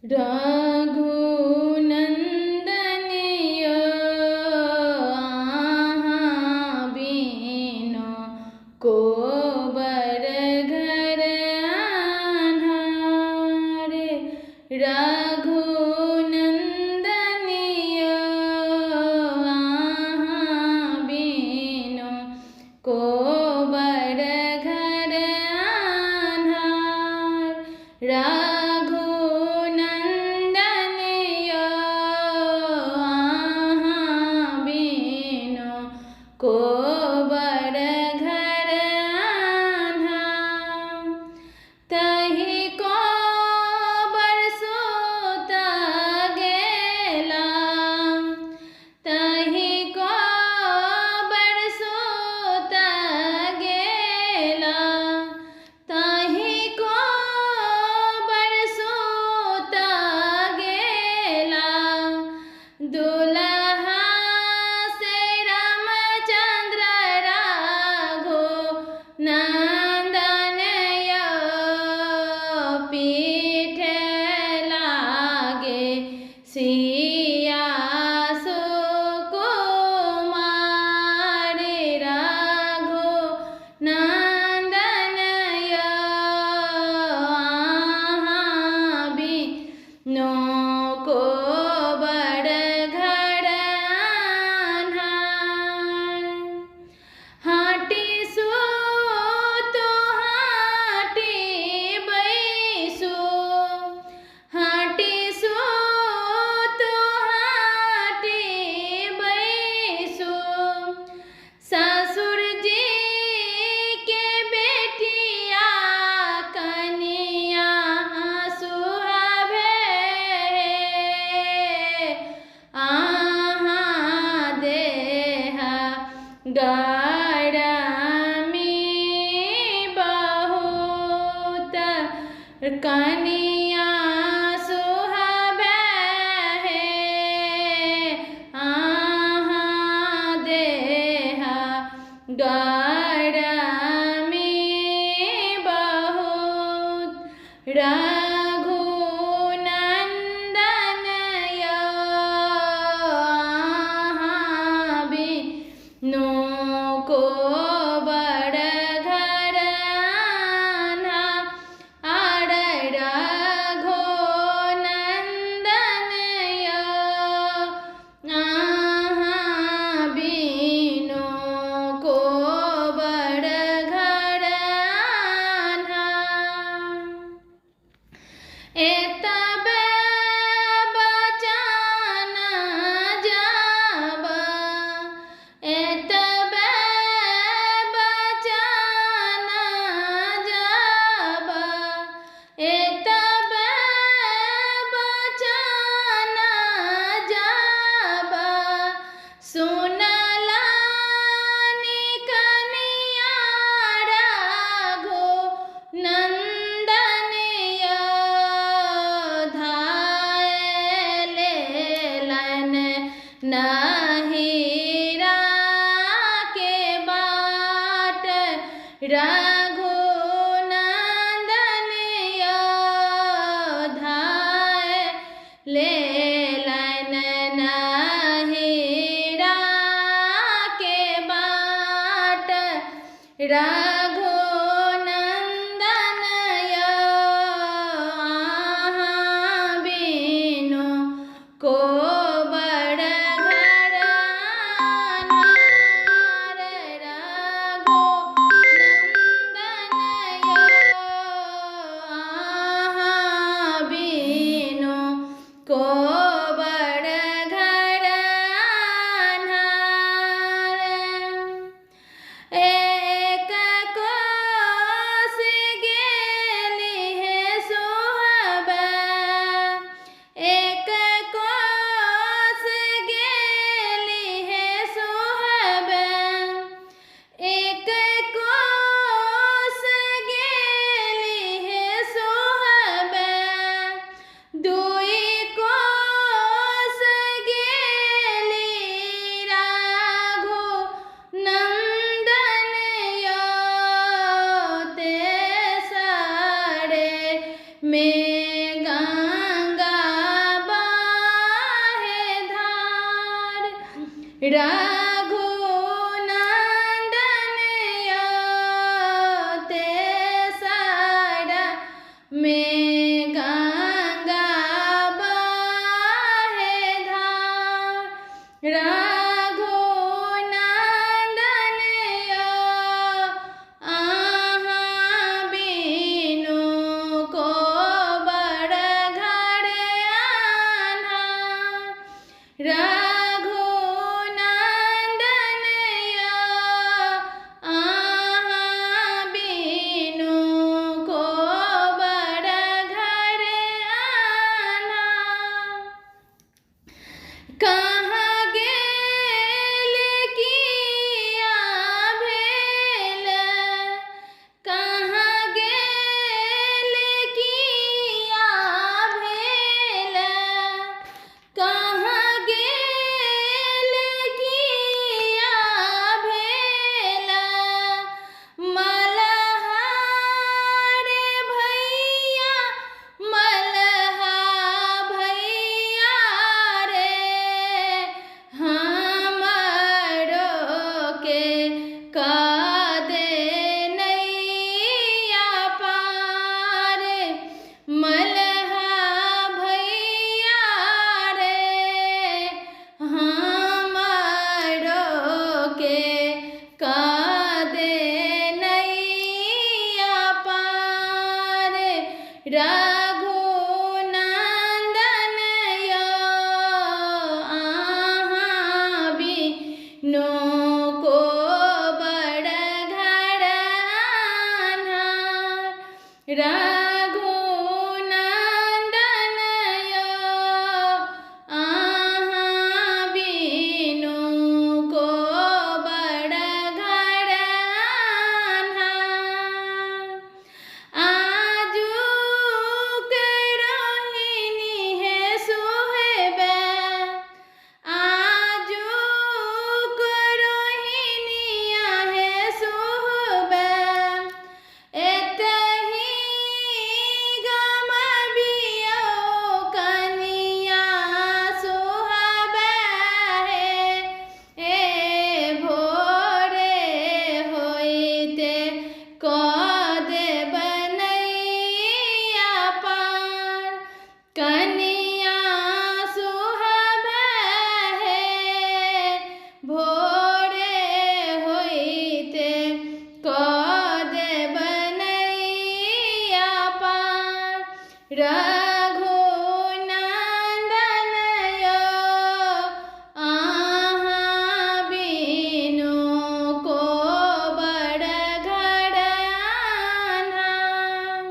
रघुनंदनिय आहाँ बिनु को बर घर आन्हारे। रघुनंदनिय आहाँ बिनु को बर घर आन्हार। रघुनंदनिय आहाँ बिनु को बर घर आन्हार। तहि को बरसोत गेला, तहि को बरसोत गेला, तहि को बरसोत गेला। दुल्हा से रामचंद्र रघुनंदनिय पीठ लागे सिया सुकुमार। रघुनंदनिय आहाँ बिनु को बर घर आन्हार। हाटी सूत हाटी बैसु, हाटी सूत हाटी बैसु। ससुर जी के बेटिया कनिया सुहावे, आहाँ देहा गरमी बहुत कनिया सुहावे, आहाँ देहा गरमी बहुत। रघुनंदनिय आहाँ बिनु को बर घर आन्हार। रघुनंदनिय आहाँ बिनु को बर घर आन्हार। एतबे बचन जाबा, एतबे बचन जाबा, एतबे बचन जाबा। सुनलानि कनिया रघुनंदनिय धाय लेलन नहिरा के बाट। रघुनंदनिय धाय लेलन नहिरा के बाट। रघुनंदनिय आहाँ बिनु को बर घर आन्हार। रघुनंदनिय आहाँ बिनु को बर घर आन्हार। एक रघुनंदन ते सारा में गंगा बहे धार। रघुनंदन आहाँ बिनु को बड़ घर आन्हार। रघुनंदन आहाँ बिनु को बड़ घर आन्हार। कहाँ गेल किया भेल, कहाँ गेल किया भेल, कहाँ गेल किया भेल। मल्हार भैया मल्हा भैया रे, हमरो के कादे नैया पार। मल्हा भैया रे, हमरो के कादे नैया पार। रघुनंदन आहाँ बिनु को बड़ घर आन्हार। रघुनंदन आहाँ बिनु को बड़ घर आन्हार। आजुक रोहिणी है सुहेबे, आजुक रोहिणिया है सुहबे। एतही गम बियो कनिया सुहबे हे। ए भोरे होइते क देब नैया पार। कनिया सुहबे हे, भोरे होइते क देब नैया पार। रघुनंदन आहाँ बिनु को बड़ घर आन्हार।